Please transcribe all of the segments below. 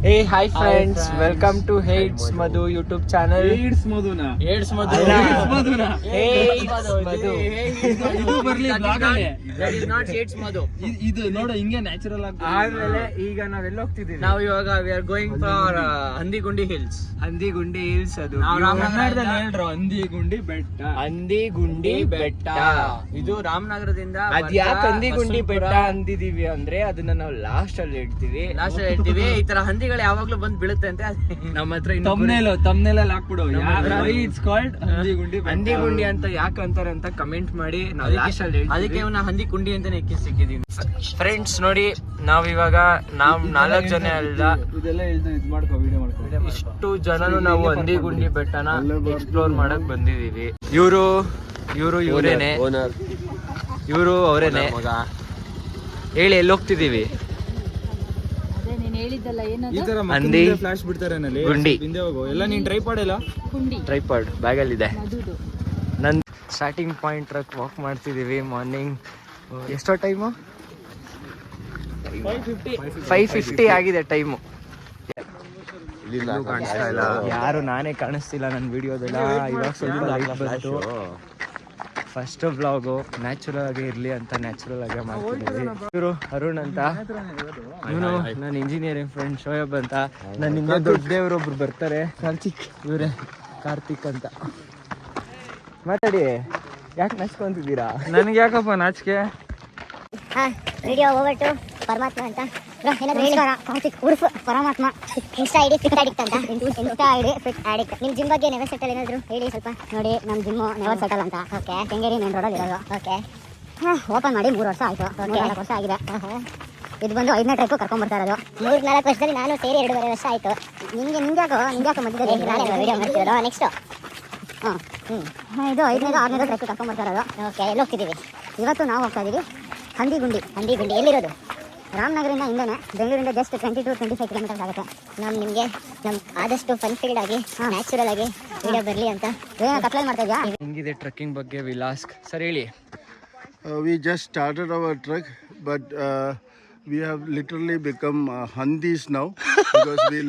Hey, hi friends. Welcome to Hates Madhu YouTube channel. ಏಡ್ಸ್ ಮಧುನಾ Hates Madhu. ಏಡ್ಸ್ ಮಧುನಾ Hates Madhu. ಇದು ಬರ್ಲಿ ಬ್ಲಾಗ್ ಅಲ್ಲಿ That is not Hates Madhu. ಇದು ನೋಡು ಹಿಂಗೆ ನ್ಯಾಚುರಲ್ ಆಗಿ ಆಮೇಲೆ ಈಗ ನಾವೆಲ್ಲ ಹೋಗ್ತಿದ್ದೀವಿ. ನಾವು ಇವಾಗ we are going for Handigundi hills. Handigundi hills ಅದು. ನಾವು ಕನ್ನಡದಲ್ಲಿ ಹೇಳ್ರು ಹಂದಿಗುಂಡಿ ಬೆಟ್ಟ. ಹಂದಿಗುಂಡಿ ಬೆಟ್ಟ. ಇದು ರಾಮನಗರದಿಂದ ಅದ್ ಯಾಕೆ ಹಂದಿಗುಂಡಿ ಬೆಟ್ಟ ಅಂದಿದೀವಿ ಅಂದ್ರೆ ಅದನ್ನ ನಾವು ಲಾಸ್ಟ್ ಅಲ್ಲಿ ಹೇಳ್ತೀವಿ. ಲಾಸ್ಟ್ ಹೇಳ್ತೀವಿ. ಈ ತರ ಹಂದಿಗಳು ಯಾವಾಗ್ಲೂ ಬಂದ್ ಬೀಳುತ್ತೆ ಅಂತ ನಮ್ಮ ಹತ್ರ ತಮ್ನೇಲ್ ಹಾಕ್ಬಿಡು. ಇಟ್ಸ್ ಕಾಲ್ಡ್ ಹಂದಿಗುಂಡಿ ಬೆಟ್ಟ. ಹಂದಿಗುಂಡಿ ಅಂತ ಯಾಕೆ ಅಂತಾರೆ ಅಂತ ಕಮೆಂಟ್ ಮಾಡಿ ನಾವು ಲಾಸ್ಟ್ ಅಲ್ಲಿ ಹೇಳ್ತೀವಿ. ಅದಕ್ಕೆ ನಾವು ಹಂದಿ ಕುಂಡಿ ಅಂತಾನೆ ಸಿಕ್ಕಿದೀವಿ. ಫ್ರೆಂಡ್ಸ್ ನೋಡಿ, ನಾವಿವಾಗ ನಾವು 4 ಜನ ಅಲ್ಲ, ಇದೆಲ್ಲ ಇದು ಮಾಡ್ಕೋ, ವಿಡಿಯೋ ಮಾಡ್ಕೋ. ಇಷ್ಟು ಜನನು ನಾವು ಹಂದಿಗುಂಡಿ ಬೆಟ್ಟನ ಎಕ್ಸ್ಪ್ಲೋರ್ ಮಾಡಕ್ ಬಂದಿದೀವಿ. ಇವರೇನೆ ಇವರು ಅವರೇನೆ. ಹೇಳಿ ಎಲ್ಲಿ ಹೋಗ್ತಿದೀವಿ? ಈ ತರ ಹಂದಿ ಫ್ಲಾಶ್ ಬಿಡ್ತಾರೆ ಗುಂಡಿ. ಹಿಂದೆ ಹೋಗು. ಎಲ್ಲ ನೀನ್ ಟ್ರೈಪಾಡ್ ಇಲ್ಲ? ಟ್ರೈಪಾಡ್ ಬ್ಯಾಗಲ್ಲಿ ಇದೆ. ನನ್ ಸ್ಟಾರ್ಟಿಂಗ್ ಪಾಯಿಂಟ್ ಟ್ರಕ್ ವಾಕ್ ಮಾಡ್ತಿದೀವಿ. ಮಾರ್ನಿಂಗ್ ಎಷ್ಟೋ ಟೈಮು? 5:50 ಆಗಿದೆ ಟೈಮು. ಕಾಣಿಸ್ತಾ ಇಲ್ಲ ಯಾರು, ನಾನೇ ಕಾಣಿಸ್ತಿಲ್ಲ ನನ್ನ ವಿಡಿಯೋದೆಲ್ಲ. ಇವಾಗ ಸ್ವಲ್ಪ ಲೈಟ್ ಬಂತು. ಫಸ್ಟ್ ವ್ಲಾಗು ನ್ಯಾಚುರಲ್ ಆಗಿ ಇರ್ಲಿ ಅಂತ ನ್ಯಾಚುರಲ್ ಆಗಿ ಮಾಡ್ತಿದ್ದೀವಿ. ಇವರು ಅರುಣ್ ಅಂತ, ಇವನು ನನ್ನ ಇಂಜಿನಿಯರಿಂಗ್ ಫ್ರೆಂಡ್ ಶೋಯಬ್ ಅಂತ. ನನ್ನ ಹಿಂದೆ ದೊಡ್ಡದೇವ್ರು ಒಬ್ರು ಬರ್ತಾರೆ, ಕಾರ್ತಿಕ್. ಇವರೇ ಕಾರ್ತಿಕ್ ಅಂತ. ಮಾತಾಡಿ, ಯಾಕೆ ನಚ್ಕೊಂತಿದ್ದೀರಾ? ನನ್ಗೆ ಯಾಕಪ್ಪ ನಾಚಿಕೆ? ವಿಡಿಯೋ ಓವರ್ ಟು ಪರಮಾತ್ಮ ಅಂತ. ಕಾರ್ತಿಕ್ ಉರ್ಫ್ ಪರಮಾತ್ಮ. ಇನ್ಸ್ಟಾ ಐಡಿ ಫಿಟ್ ಅಡಿಕ್ಟ್ ಅಂತ. Insta ID fit addict. ನಿಮ್ ಜಿಮ್ ಬಗ್ಗೆ ನೆವರ್ ಸೆಟಲ್ ಏನಾದ್ರು ಹೇಳಿ ಸ್ವಲ್ಪ. ನೋಡಿ, ನಮ್ ಜಿಮ್ ನೆವರ್ ಸೆಟಲ್ ಅಂತ. ಓಕೆ, ಕೆಂಗೇರಿ ಮೇನ್ ರೋಡಲ್ಲಿ ಇರೋದು. ಓಕೆ, ಓಪನ್ ಮಾಡಿ 3 ವರ್ಷ ಆಯ್ತು. 4 ವರ್ಷ ಆಗಿದೆ. ಇದು ಬಂದು 5ನೇ ಟ್ರಿಪ್ ಕರ್ಕೊಂಡ್ ಬರ್ತಾ ಇರೋದು. 3-4 ವರ್ಷದಲ್ಲಿ ನಾನು ಸೇರಿ 2.5 ವರ್ಷ ಆಯ್ತು. ನಿಂಗ್ಯಾಕೋ ಮಧ್ಯದಲ್ಲಿ ವಿಡಿಯೋ ಮಾಡ್ತಿರೋದು. ನೆಕ್ಸ್ಟ್ ಇದು 5ನೇದು 6ನೇದು ಟ್ರಿಪ್ ಕರ್ಕೊಂಡ್ ಬರ್ತಾ ಇರೋದು. ಓಕೆ, ಎಲ್ಲಿ ಹೋಗ್ತಿದ್ದೀವಿ ಇವತ್ತು? ನಾವು ಹೋಗ್ತಾ ಇದೀವಿ ಹಂದಿಗುಂಡಿ. ಎಲ್ಲಿರೋದು? ರಾಮನಗರದಿಂದ ಹಿಂದೆನೆ, ಬೆಂಗಳೂರಿಂದ ಜಸ್ಟ್ 20-25 ಕಿಲೋಮೀಟರ್ಸ್ ಆಗುತ್ತೆ. ನಿಮಗೆ ಆದಷ್ಟು ಫನ್ ಫೀಲ್ಡ್ ಆಗಿ ನ್ಯಾಚುರಲ್ ಆಗಿ ವಿಡಿಯೋ ಬರಲಿ ಅಂತ ಅಪ್ಲೈ ಮಾಡ್ತಾ ಇದೆಯಾ? ಹೆಂಗಿದೆ ಟ್ರಕ್ಕಿಂಗ್ ಬಗ್ಗೆ ವಿಲಾಸ್ ಸರ್ ಹೇಳಿ? We just started our trek, but we have literally become Handis now because we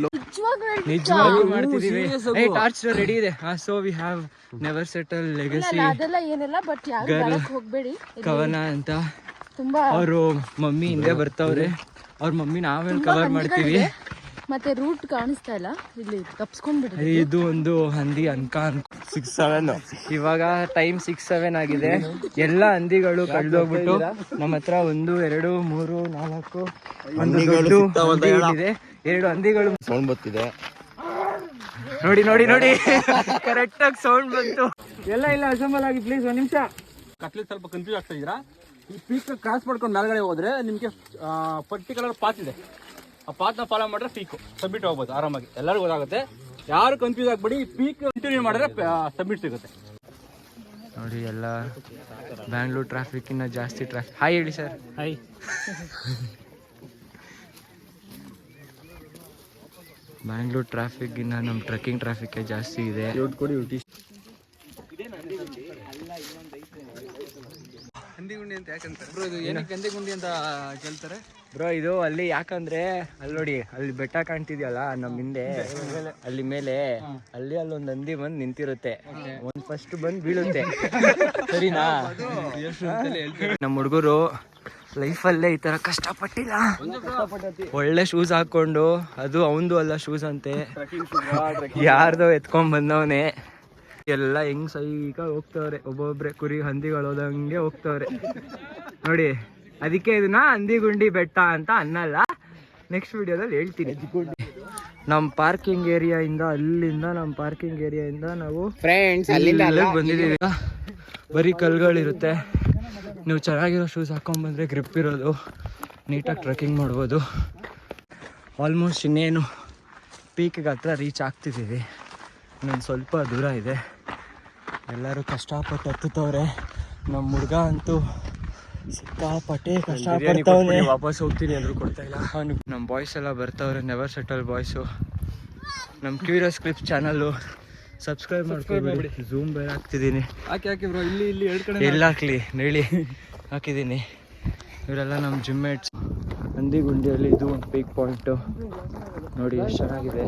ನಿಜವಾಗ್ಲೂ ಮಾಡ್ತಿದೀವಿ. ಟಾರ್ಚ್ ರೆಡಿ ಇದೆ. So we have never settle legacy girl ಕವನ ಅಂತ. ಅವರು ಮಮ್ಮಿ ಹಿಂದೆ ಬರ್ತವ್ರೆ. ಅವ್ರ ಮಮ್ಮಿ ನಾವೇನು ಕವರ್ ಮಾಡ್ತೀವಿ. ಮತ್ತೆ ರೂಟ್ ಕಾಣಿಸ್ತಾ ಇಲ್ಲ, ಇಲ್ಲಿ ತಪ್ಸ್ಕೊಂಡ್ಬಿಡಿ. ಇದು ಒಂದು ಹಂದಿ 6-7. ಇವಾಗ ಟೈಮ್ 6-7 ಆಗಿದೆ. ಎಲ್ಲ ಹಂದಿಗಳು ಕಳೆದೋಗ್ಬಿಟ್ಟು ನಮ್ಮ ಹತ್ರ 1, 2, 3, 4 ಒಂದು ದೊಡ್ಡ ಇದೆ. 2 ಹಂದಿಗಳು ಸೌಂಡ್ ಬರ್ತಿದೆ. ನೋಡಿ ಕರೆಕ್ಟ್ ಆಗಿ ಸೌಂಡ್ ಬಂತು. ಎಲ್ಲ ಇಲ್ಲ ಅಸೆಂಬಲ್ ಆಗಿ ಪ್ಲೀಸ್ 1 ನಿಮಿಷ. ಕತ್ಲಿ ಸ್ವಲ್ಪ ಕನ್ಫ್ಯೂಸ್ ಆಗ್ತಾ ಇದೀರಾ? ಈ ಪೀಕ್ ಕ್ರಾಸ್ ಮಾಡ್ಕೊಂಡು ಮೇಲ್ಗಡೆ ಹೋದ್ರೆ ನಿಮ್ಗೆ ಪರ್ಟಿಕ್ಯುಲರ್ ಪಾತ್ ಇದೆ. ಆ ಪಾತ್ನ ಫಾಲೋ ಮಾಡಿದ್ರೆ ಪೀಕ್ ಸಬ್ಮಿಟ್ ಹೋಗ್ಬೋದು ಆರಾಮಾಗಿ. ಎಲ್ಲರಿಗೂ ಗೊತ್ತಾಗುತ್ತೆ. ಯಾರು ಕನ್ಫ್ಯೂಸ್ ಆಗ್ಬೇಡಿ. ಪೀಕ್ ಕಂಟಿನ್ಯೂ ಮಾಡಿದ್ರೆ ಸಬ್ಮಿಟ್ ಸಿಗುತ್ತೆ. ನೋಡಿ, ಎಲ್ಲ ಬ್ಯಾಂಗ್ಳೂರ್ ಟ್ರಾಫಿಕ್ ಇನ್ನ ಜಾಸ್ತಿ ಟ್ರಾಫಿಕ್. ಹಾಯ್ ಹೇಳಿ ಸರ್. ಹಾಯ್. ಬ್ಯಾಂಗ್ಳೂರ್ ಟ್ರಾಫಿಕ್ ಇನ್ನ ನಮ್ಮ ಟ್ರೆಕ್ಕಿಂಗ್ ಟ್ರಾಫಿಕ್ ಜಾಸ್ತಿ ಇದೆ. ಹಂದಿಗುಂಡಿ ಅಂತ ಯಾಕಂತಾರೆ ಬ್ರೋ? ಇದು ಏನಕ್ಕೆ ಹಂದಿಗುಂಡಿ ಅಂತ ಕೇಳ್ತಾರೆ ಬ್ರೋ? ಇದು ಅಲ್ಲಿ ಯಾಕಂದ್ರೆ ಅಲ್ಲಿ ನೋಡಿ, ಅಲ್ಲಿ ಬೆಟ್ಟ ಕಾಣ್ತಿದ್ಯಲ್ಲ ನಮ್ಮ ಹಿಂದೆ, ಅಲ್ಲಿ ಮೇಲೆ ಅಲ್ಲೊಂದು ಹಂದಿ ಬಂದು ನಿಂತಿರುತ್ತೆ. ಒಂದ್ ಫಸ್ಟ್ ಬಂದು ಬೀಳುತ್ತೆ. ಸರಿನಾ? ನಮ್ಮ ಹುಡುಗರು ಲೈಫಲ್ಲೇ ಈ ತರ ಕಷ್ಟಪಟ್ಟಿಲ್ಲ. ಒಳ್ಳೆ ಶೂಸ್ ಹಾಕೊಂಡು, ಅದು ಅವಂದು ಅಲ್ಲ ಶೂಸ್ ಅಂತೆ, ಯಾರ್ದೋ ಎತ್ಕೊಂಡ್ ಬಂದವನೇ. ಎಲ್ಲ ಹೆಂಗ್ ಸೈಕ ಹೋಗ್ತವ್ರೆ, ಒಬ್ಬೊಬ್ರೆ ಕುರಿ ಹಂದಿಗಳು ಹೋದಂಗೆ ಹೋಗ್ತವ್ರೆ ನೋಡಿ. ಅದಕ್ಕೆ ಇದನ್ನ ಹಂದಿಗುಂಡಿ ಬೆಟ್ಟ ಅಂತ ಅನ್ನಲ್ಲ. ನೆಕ್ಸ್ಟ್ ವಿಡಿಯೋದಲ್ಲಿ ಹೇಳ್ತೀನಿ. ನಮ್ಮ ಪಾರ್ಕಿಂಗ್ ಏರಿಯಾಯಿಂದ ನಾವು ಫ್ರೆಂಡ್ಸ್ ಅಲ್ಲಿಂದ ಬಂದಿದ್ದೀವಿ. ಬರೀ ಕಲ್ಗಳಿರುತ್ತೆ. ನೀವು ಚೆನ್ನಾಗಿರೋ ಶೂಸ್ ಹಾಕೊಂಡ್ ಬಂದ್ರೆ ಗ್ರಿಪ್ ಇರೋದು, ನೀಟಾಗಿ ಟ್ರೆಕ್ಕಿಂಗ್ ಮಾಡ್ಬೋದು. ಆಲ್ಮೋಸ್ಟ್ ಇನ್ನೇನು ಪೀಕ್ಗೆ ಹತ್ರ ರೀಚ್ ಆಗ್ತಿದ್ದೀವಿ. ಇನ್ನೊಂದು ಸ್ವಲ್ಪ ದೂರ ಇದೆ. ಎಲ್ಲರೂ ಕಷ್ಟಪಟ್ಟು ಹತ್ತುತ್ತವ್ರೆ. ನಮ್ಮ ಹುಡುಗ ಅಂತೂ ಸಿಕ್ಕಾಪಟ್ಟೆ ಕಷ್ಟಪಡ್ತವ್ನೆ. ವಾಪಸ್ ಹೋಗ್ತೀನಿ ಅಂದ್ರು ಕೊಡ್ತಾ ಇಲ್ಲ. ನಮ್ಮ ಬಾಯ್ಸ್ ಎಲ್ಲ ಬರ್ತವ್ರೆ, ನೆವರ್ ಸೆಟಲ್ ಬಾಯ್ಸು. ನಮ್ಮ ಕ್ಯೂರಿಯಸ್ ಕ್ಲಿಪ್ಸ್ ಚಾನಲ್ಲು ಸಬ್ಸ್ಕ್ರೈಬ್ ಮಾಡ್ಕೊಬೇಡಿ. ಝೂಮ್ ಬೇರೆ ಹಾಕ್ತಿದ್ದೀನಿ. ಹಾಕಿ ಬ್ರೋ. ಇಲ್ಲಿ 2 ಕಡೆ ಎಲ್ಲ ಹಾಕ್ಲಿ ಹೇಳಿ ಹಾಕಿದ್ದೀನಿ. ಇವರೆಲ್ಲ ನಮ್ಮ ಜಿಮ್ ಮೇಟ್ಸ್. ಹಂದಿಗುಂಡಿಯಲ್ಲಿ ಇದು ಒಂದು ಪೀಕ್ ಪಾಯಿಂಟು ನೋಡಿ ಎಷ್ಟು ಚೆನ್ನಾಗಿದೆ.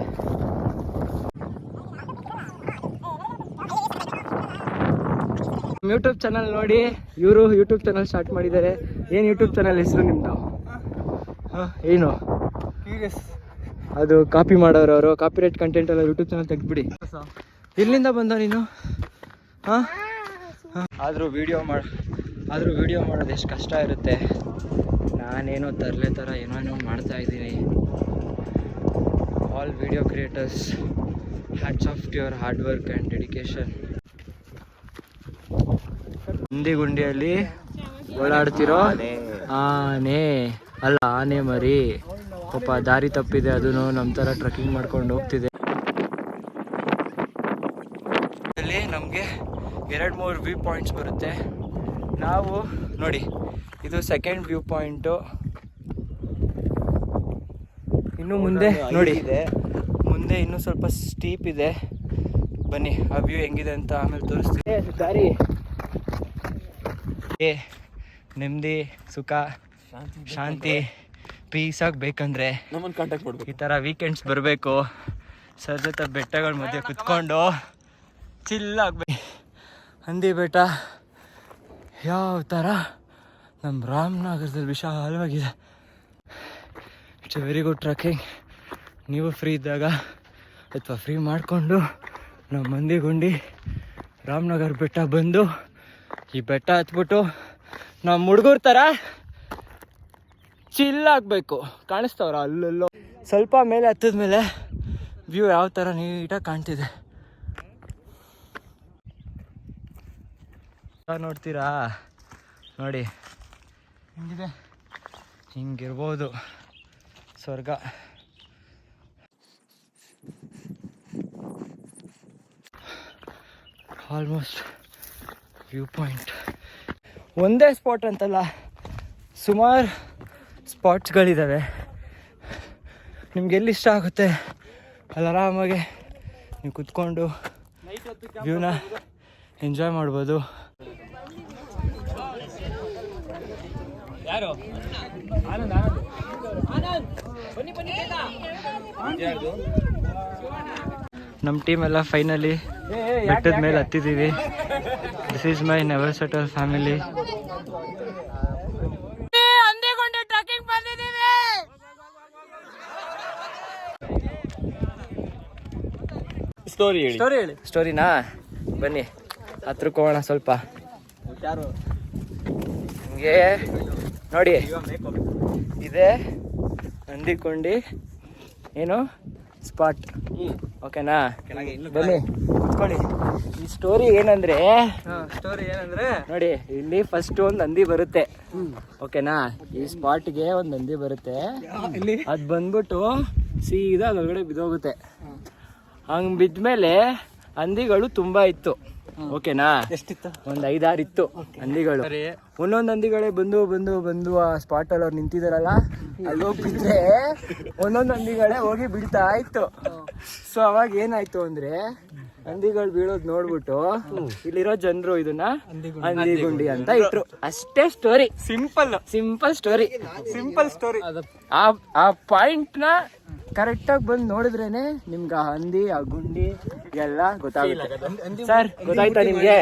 ಯೂಟ್ಯೂಬ್ ಚಾನಲ್ ನೋಡಿ, ಇವರು ಯೂಟ್ಯೂಬ್ ಚಾನಲ್ ಸ್ಟಾರ್ಟ್ ಮಾಡಿದ್ದಾರೆ. ಏನು ಯೂಟ್ಯೂಬ್ ಚಾನಲ್ ಹೆಸರು ನಿಮ್ಮದು? ಏನು ಅದು ಕಾಪಿ ಮಾಡೋರು ಅವರು, ಕಾಪಿರೈಟ್ ಕಂಟೆಂಟ್ ಎಲ್ಲ ಯೂಟ್ಯೂಬ್ ಚಾನಲ್ ತೆಗ್ದುಬಿಡಿ. ಎಲ್ಲಿಂದ ಬಂದ ನೀನು? ಹಾಂ ಆದರೂ ವಿಡಿಯೋ ಮಾಡೋದು ಎಷ್ಟು ಕಷ್ಟ ಇರುತ್ತೆ. ನಾನೇನೋ ತರಲೆ ಥರ ಏನೋ ಮಾಡ್ತಾ ಇದ್ದೀನಿ. All video creators, hats off to your hard work and dedication. ಹಂದಿಗುಂಡಿಯಲ್ಲಿ ಓಡಾಡ್ತಿರೋ ಆನೆ ಅಲ್ಲ, ಆನೆ ಮರಿ ಪಾಪ ದಾರಿ ತಪ್ಪಿದೆ. ಅದನ್ನು ನಮ್ಮ ಥರ ಟ್ರೆಕ್ಕಿಂಗ್ ಮಾಡ್ಕೊಂಡು ಹೋಗ್ತಿದೆ. ಅಲ್ಲಿ ನಮಗೆ 2-3 ವ್ಯೂ ಪಾಯಿಂಟ್ಸ್ ಬರುತ್ತೆ. ನಾವು ನೋಡಿ, ಇದು ಸೆಕೆಂಡ್ ವ್ಯೂ ಪಾಯಿಂಟು. ಇನ್ನು ಮುಂದೆ ನೋಡಿ, ಮುಂದೆ ಇನ್ನೂ ಸ್ವಲ್ಪ ಸ್ಟೀಪ್ ಇದೆ. ಬನ್ನಿ ಆ ವ್ಯೂ ಹೆಂಗಿದೆ ಅಂತ ಆಮೇಲೆ ತೋರಿಸ್ತೀನಿ. ದಾರಿ ನೆಮ್ಮದಿ, ಸುಖ, ಶಾಂತಿ, ಪೀಸಾಗಿ ಬೇಕಂದ್ರೆ ನಮ್ಮನ್ನು ಕಾಂಟ್ಯಾಕ್ಟ್ ಮಾಡ್ಬೇಕು. ಈ ಥರ ವೀಕೆಂಡ್ಸ್ ಬರಬೇಕು. ಸರ್ ಜೊತೆ ಬೆಟ್ಟಗಳ ಮಧ್ಯೆ ಕುತ್ಕೊಂಡು ಚಿಲ್ಲಾಗಬೇಕು. ಹಂದಿ ಬೆಟ್ಟ ಯಾವ ಥರ ನಮ್ಮ ರಾಮನಗರದಲ್ಲಿ ವಿಶಾಲವಾಗಿದೆ. It's A very good trekking. ನೀವು ಫ್ರೀ ಇದ್ದಾಗ ಅಥವಾ ಫ್ರೀ ಮಾಡಿಕೊಂಡು ನಮ್ಮ ಹಂದಿಗುಂಡಿ ರಾಮನಗರ ಬೆಟ್ಟ ಬಂದು ಈ ಬೆಟ್ಟ ಹತ್ಬಿಟ್ಟು ನಮ್ಮ ಹುಡುಗರ ಥರ ಚಿಲ್ಲಾಗಬೇಕು. ಕಾಣಿಸ್ತಾವ್ರ ಅಲ್ಲೆಲ್ಲೋ ಸ್ವಲ್ಪ ಮೇಲೆ ಹತ್ತದ ಮೇಲೆ ವ್ಯೂ ಯಾವ ಥರ ನೀಟಾಗಿ ಕಾಣ್ತಿದೆ ನೋಡ್ತೀರಾ? ನೋಡಿ ಹಿಂಗಿದೆ, ಹಿಂಗಿರ್ಬೋದು ಸ್ವರ್ಗ. ಆಲ್ಮೋಸ್ಟ್ ವ್ಯೂ ಪಾಯಿಂಟ್ ಒಂದೇ ಸ್ಪಾಟ್ ಅಂತಲ್ಲ, ಸುಮಾರು ಸ್ಪಾಟ್ಸ್ಗಳಿದ್ದಾವೆ. ನಿಮ್ಗೆ ಎಲ್ಲಿ ಇಷ್ಟ ಆಗುತ್ತೆ ಅಲ್ಲಿ ಆರಾಮಾಗಿ ನೀವು ಕುತ್ಕೊಂಡು ವ್ಯೂನ ಎಂಜಾಯ್ ಮಾಡ್ಬೋದು. ನಮ್ಮ ಟೀಮ್ ಎಲ್ಲ ಫೈನಲಿ ಬೆಟ್ಟದ ಮೇಲೆ ಹತ್ತಿದ್ದೀವಿ. This is my never settle family. ಸ್ಟೋರಿನಾ? ಬನ್ನಿ ಹತ್ರಕ್ಕೆ ಹೋಗೋಣ ಸ್ವಲ್ಪ. ನಿಮಗೆ ನೋಡಿ, ಇದೆ ಹಂದಿಗುಂಡಿ ಏನು ಸ್ಪಾಟ್. ಓಕೆನಾ? ಬನ್ನಿ ಕುತ್ಕೊಳ್ಳಿ. ಈ ಸ್ಟೋರಿ ಏನಂದ್ರೆ ನೋಡಿ, ಇಲ್ಲಿ ಫಸ್ಟ್ ಒಂದು ಹಂದಿ ಬರುತ್ತೆ. ಓಕೆನಾ? ಈ ಸ್ಪಾಟ್ಗೆ ಒಂದು ಹಂದಿ ಬರುತ್ತೆ. ಅದು ಬಂದ್ಬಿಟ್ಟು ಸೀದಾ ಒಳಗಡೆ ಬಿದ್ದೋಗುತ್ತೆ. ಹಂಗೆ ಬಿದ್ಮೇಲೆ ಹಂದಿಗಳು ತುಂಬಾ ಇತ್ತು. ಓಕೆನಾ? ಎಷ್ಟಿತ್ತು? ಒಂದು 5-6 ಇತ್ತು ಹಂದಿಗಳು. ಒಂದೊಂದು ಹಂದಿಗಳೇ ಬಂದು ಆ ಸ್ಪಾಟ್ ಅಲ್ಲಿ ಅವ್ರು ನಿಂತಿದಾರಲ್ಲ, ಅಲ್ಲಿ ಹೋಗಿ ಬಿದ್ರೆ ಒಂದೊಂದು ಹಂದಿಗಳೇ ಹೋಗಿ ಬೀಳ್ತಾ ಇತ್ತು. ಸೊ ಅವಾಗ ಏನಾಯ್ತು ಅಂದ್ರೆ, ಹಂದಿಗಳು ಬೀಳೋದ್ ನೋಡ್ಬಿಟ್ಟು ಇಲ್ಲಿರೋ ಜನರು ಇದನ್ನ ಹಂದಿಗುಂಡಿ ಅಂತ ಇಟ್ರು. ಅಷ್ಟೇ ಸ್ಟೋರಿ. Simple story. ಆ ಪಾಯಿಂಟ್ ನ ಕರೆಕ್ಟ್ ಆಗಿ ಬಂದು ನೋಡಿದ್ರೇನೆ ನಿಮ್ಗೆ ಆ ಹಂದಿ, ಆ ಗುಂಡಿ ಎಲ್ಲ ಗೊತ್ತಾಗುತ್ತೆ. ಸರ್ ಗೊತ್ತಾಯ್ತಾ ನಿಮ್ಗೆ?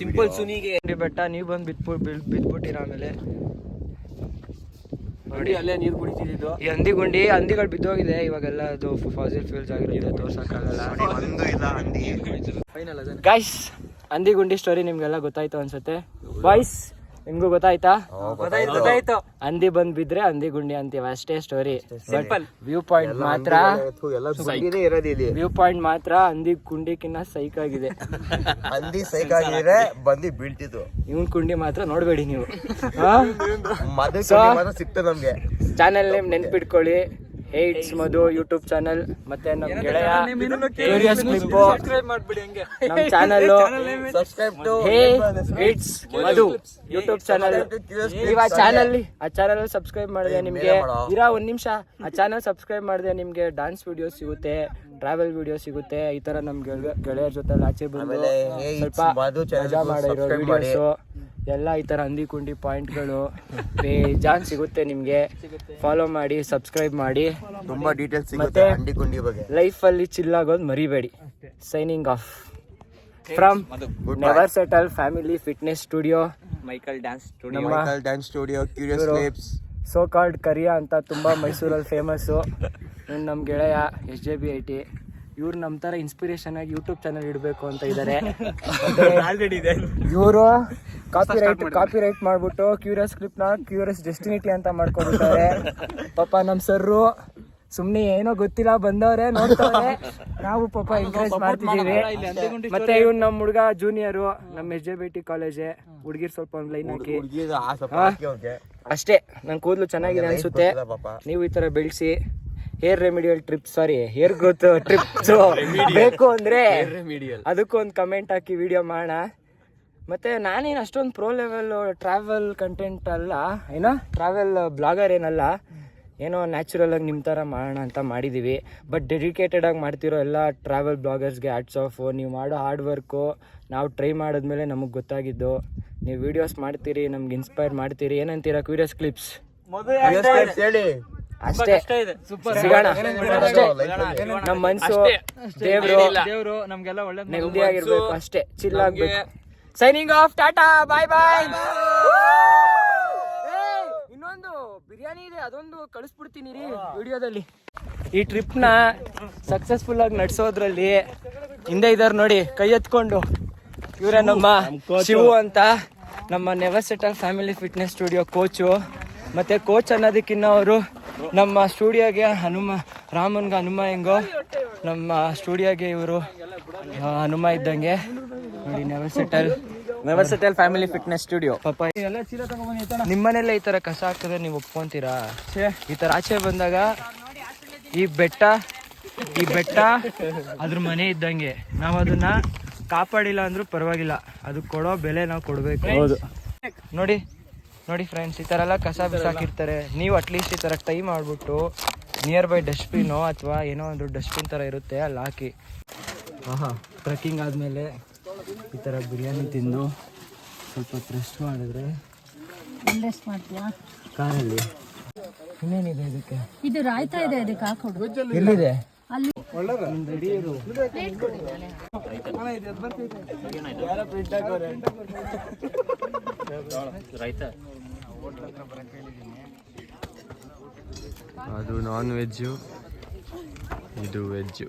ಸಿಂಪಲ್ ಸುನಿಗೆ ಬೆಟ್ಟ ನೀವು ಬಂದು ಬಿದ್ಬಿಟ್ಟಿರ. ಆಮೇಲೆ ನೋಡಿ ಅಲ್ಲೇ ನೀರು ಕುಡಿತಿದ್ದು ಈ ಹಂದಿಗಳು ಬಿದ್ದೋಗಿದೆ. ಇವಾಗೆಲ್ಲ ಅದು ಫಾಸಿಲ್ ಫ್ಯೂಲ್ಸ್ ಆಗಿರುತ್ತೆ, ತೋರ್ಸಕ್ಕಾಗಲ್ಲ. ಗೈಸ್, ಹಂದಿಗುಂಡಿ ಸ್ಟೋರಿ ನಿಮ್ಗೆಲ್ಲ ಗೊತ್ತಾಯ್ತು ಅನ್ಸುತ್ತೆ. ಬಾಯ್ಸ್ ನಿಮ್ಗೂ ಗೊತ್ತಾಯ್ತಾ? ಗೊತ್ತಾಯ್ತು. ಹಂದಿ ಬಂದ್ ಬಿದ್ರೆ ಹಂದಿಗುಂಡಿ ಅಂತೀವಿ, ಅಷ್ಟೇ ಸ್ಟೋರಿ. ವ್ಯೂ ಪಾಯಿಂಟ್ ಮಾತ್ರ ಹಂದಿ ಗುಂಡಿಕಿನ್ನ ಸೈಕ್ ಆಗಿದೆ. ಹಂದಿ ಸೈಕ್ ಆಗಿದ್ರೆ ಬಂದು ಬೀಳ್ತಿತ್ತು. ಇವನ್ ಕುಂಡಿ ಮಾತ್ರ ನೋಡ್ಬೇಡಿ ನೀವು. ಸಿಕ್ತು ನಮ್ಗೆ. ಚಾನೆಲ್ ನೇಮ್ ನೆನ್ಪಿಟ್ಕೊಳ್ಳಿ, ಹೇಟ್ಸ್ ಮಧು ಯೂಟ್ಯೂಬ್ ಚಾನಲ್. ಮತ್ತೆ ನಮ್ ಗೆಳೆಯ ಕ್ಯೂರಿಯಸ್ ಕ್ಲಿಪ್ ನಮ್ ಚಾನಲ್ ಹೇಟ್ಸ್ ಮಧು ಯೂಟ್ಯೂಬ್ ಚಾನಲ್. ನೀವು ಆ ಚಾನಲ್ ಸಬ್ಸ್ಕ್ರೈಬ್ ಮಾಡಿದೆ ನಿಮ್ಗೆ ಒಂದ್ ನಿಮಿಷ ಆ ಚಾನಲ್ ಸಬ್ಸ್ಕ್ರೈಬ್ ಮಾಡಿದೆ ನಿಮ್ಗೆ ಡಾನ್ಸ್ ವಿಡಿಯೋ ಸಿಗುತ್ತೆ, ಟ್ರಾವೆಲ್ ವಿಡಿಯೋ ಸಿಗುತ್ತೆ. ಈ ತರ ನಮ್ ಗೆಳೆಯರ ಜೊತೆ ಆಚೆ ಬಂದು ಸ್ವಲ್ಪ ಮಜಾ ಮಾಡಿರೋ ವಿಡಿಯೋಸ್ ಎಲ್ಲ ಈ ಥರ ಹಂದಿ ಕುಂಡಿ ಪಾಯಿಂಟ್ಗಳು ಬೇಜಾನ್ ಸಿಗುತ್ತೆ ನಿಮಗೆ. ಫಾಲೋ ಮಾಡಿ, ಸಬ್ಸ್ಕ್ರೈಬ್ ಮಾಡಿ. ತುಂಬಾ ಡೀಟೇಲ್ಸ್ ಸಿಗುತ್ತೆ ಹಂದಿ ಕುಂಡಿ ಬಗ್ಗೆ. ಲೈಫಲ್ಲಿ ಚಿಲ್ ಆಗೋದು ಮರಿಬೇಡಿ. Signing off from never settle family fitness studio, Michael dance dance studio, curious clips, so called Kariya ಅಂತ ತುಂಬ ಮೈಸೂರಲ್ಲಿ ಫೇಮಸ್ಸು. ನಮ್ಮ ಗೆಳೆಯ SJB80 ಇವ್ರು ನಮ್ಮ ಥರ ಇನ್ಸ್ಪಿರೇಷನ್ ಆಗಿ ಯೂಟ್ಯೂಬ್ ಚಾನಲ್ ಇಡಬೇಕು ಅಂತ ಇದ್ದಾರೆ. ಆಲ್ರೆಡಿ ಇದೆ. ಇವರು ಕಾಪಿರೈಟ್ ಮಾಡ್ಬಿಟ್ಟು ಕ್ಯೂರಿಯಸ್ ಕ್ಲಿಪ್ನ ಕ್ಯೂರಿಯಸ್ ಡೆಸ್ಟಿನಿಟಿ ಅಂತ ಮಾಡ್ಕೊಬಿಟ್ಟಾರೆ. ಪಾಪ ನಮ್ಮ ಸರ್ರು ಸುಮ್ಮನೆ ಏನೋ ಗೊತ್ತಿಲ್ಲ ಬಂದವ್ರೆ ನೋಡ್ತಾರೆ, ನಾವು ಪಾಪ ಎಂಕರೇಜ್ ಮಾಡ್ತಿದ್ದೀವಿ. ಮತ್ತೆ ಇವ್ನು ನಮ್ಮ ಹುಡುಗ ಜೂನಿಯರು, ನಮ್ಮ SJB80 ಕಾಲೇಜೆ. ಹುಡುಗಿರ್ ಸ್ವಲ್ಪ ಒಂದು ಲೈನ್ ಹಾಕಿ ಅಷ್ಟೇ. ನನ್ನ ಕೂದಲು ಚೆನ್ನಾಗಿದೆ ಅನ್ಸುತ್ತೆ, ನೀವು ಈ ಥರ ಬೆಳೆಸಿ. Hair remedial hair growth tips ಬೇಕು ಅಂದರೆ ಅದಕ್ಕೊಂದು ಕಮೆಂಟ್ ಹಾಕಿ ವಿಡಿಯೋ ಮಾಡೋಣ. ಮತ್ತು ನಾನೇನು ಅಷ್ಟೊಂದು ಪ್ರೋ ಲೆವೆಲ್ ಟ್ರಾವೆಲ್ ಕಂಟೆಂಟ್ ಅಲ್ಲ, ಏನೋ ಟ್ರಾವೆಲ್ ಬ್ಲಾಗರ್ ಏನಲ್ಲ, ಏನೋ ನ್ಯಾಚುರಲ್ ಆಗಿ ನಿಮ್ಮ ಥರ ಮಾಡೋಣ ಅಂತ ಮಾಡಿದ್ದೀವಿ. ಬಟ್ ಡೆಡಿಕೇಟೆಡ್ ಆಗಿ ಮಾಡ್ತಿರೋ ಎಲ್ಲ ಟ್ರಾವೆಲ್ ಬ್ಲಾಗರ್ಸ್ಗೆ ಹ್ಯಾಟ್ಸ್ ಆಫ್. ನೀವು ಮಾಡೋ ಹಾರ್ಡ್ ವರ್ಕು ನಾವು ಟ್ರೈ ಮಾಡಿದ್ಮೇಲೆ ನಮಗೆ ಗೊತ್ತಾಗಿದ್ದು. ನೀವು ವೀಡಿಯೋಸ್ ಮಾಡ್ತೀರಿ, ನಮ್ಗೆ ಇನ್ಸ್ಪೈರ್ ಮಾಡ್ತೀರಿ. ಏನಂತೀರಾ ಕ್ಯೂರಿಯಸ್ ಕ್ಲಿಪ್ಸ್? ಹೇಳಿ ಅಷ್ಟೇ, ಸಿಗೋಣ ಅಷ್ಟೇ. ನಮ್ಮ ಮನಸ್ಸು ದೇವ್ರು ನಮ್ಗೆಲ್ಲ ಒಳ್ಳೆ ನೆಮ್ಮದಿಯಾಗಿರ್ಬೇಕು ಅಷ್ಟೇ, ಚಿಲ್ ಆಗ್ಬೇಕು. ಸೈನಿಂಗ್ ಆಫ್, ಟಾಟಾ, ಬಾಯ್ ಬಾಯ್. ಇನ್ನೊಂದು ಬಿರಿಯಾನಿ ಇದೆ, ಅದೊಂದು ಕಳಿಸ್ಬಿಡ್ತೀನಿ ರೀ ವಿಡಿಯೋದಲ್ಲಿ. ಈ ಟ್ರಿಪ್ನ ಸಕ್ಸಸ್ಫುಲ್ ಆಗಿ ನಡೆಸೋದ್ರಲ್ಲಿ ಹಿಂದೆ ಇದ್ದಾರೆ ನೋಡಿ ಕೈ ಎತ್ಕೊಂಡು, ಇವರೇ ನಮ್ಮ ಶಿವು ಅಂತ, ನಮ್ಮ never settle family fitness studio coach. ಮತ್ತು ಕೋಚ್ ಅನ್ನೋದಕ್ಕಿನ್ನ ಅವರು ನಮ್ಮ ಸ್ಟುಡಿಯೋಗೆ ರಾಮನ್ಗೆ ಹನುಮ ಹೆಂಗೋ ನಮ್ಮ ಸ್ಟುಡಿಯೋಗೆ ಇವರು ಹನುಮ ಇದ್ದಂಗೆ ನೋಡಿ. Never settle family fitness studio. ಪಾಪ ನಿಮ್ಮನೆಲ್ಲ ಈ ಥರ ಕಸ ಹಾಕಿದ್ರೆ ನೀವು ಒಪ್ಕೊಂತೀರಾ? ಈ ಥರ ಆಚೆ ಬಂದಾಗ ಈ ಬೆಟ್ಟ ಅದ್ರ ಮನೆ ಇದ್ದಂಗೆ. ನಾವು ಅದನ್ನ ಕಾಪಾಡಿಲ್ಲ ಅಂದ್ರೂ ಪರವಾಗಿಲ್ಲ, ಅದಕ್ಕೆ ಕೊಡೋ ಬೆಲೆ ನಾವು ಕೊಡಬೇಕು. ಹೌದು, ನೋಡಿ ಫ್ರೆಂಡ್ಸ್, ಈ ಥರ ಎಲ್ಲ ಕಸ ಬಿಸಾಕಿರ್ತಾರೆ. ನೀವು ಅಟ್ಲೀಸ್ಟ್ ಈ ಥರ ಟೈ ಮಾಡಿಬಿಟ್ಟು ನಿಯರ್ ಬೈ ಡಸ್ಟ್ಬಿನ್ನು ಅಥವಾ ಏನೋ ಒಂದು ಡಸ್ಟ್ಬಿನ್ ಥರ ಇರುತ್ತೆ, ಅಲ್ಲಿ ಹಾಕಿ. ಟ್ರೆಕ್ಕಿಂಗ್ ಆದಮೇಲೆ ಈ ಥರ ಬಿರಿಯಾನಿ ತಿಂದು ಸ್ವಲ್ಪ ರೆಸ್ಟ್ ಮಾಡಿದ್ರೆ ರೆಸ್ಟ್ ಮಾಡ್ತೀಯಾ ಕಾರಲ್ಲಿ. ಇನ್ನೇನಿದೆ ಇದಕ್ಕೆ? ಇದು ರಾಯ್ತಾ ಇದೆ, ಅದಕ್ಕೆ ಹಾಕೊಡು. ಎಲ್ಲಿದೆ? ಅಲ್ಲಿ ಅದು ನಾನ್ ವೆಜ್ಜು, ಇದು ವೆಜ್ಜು.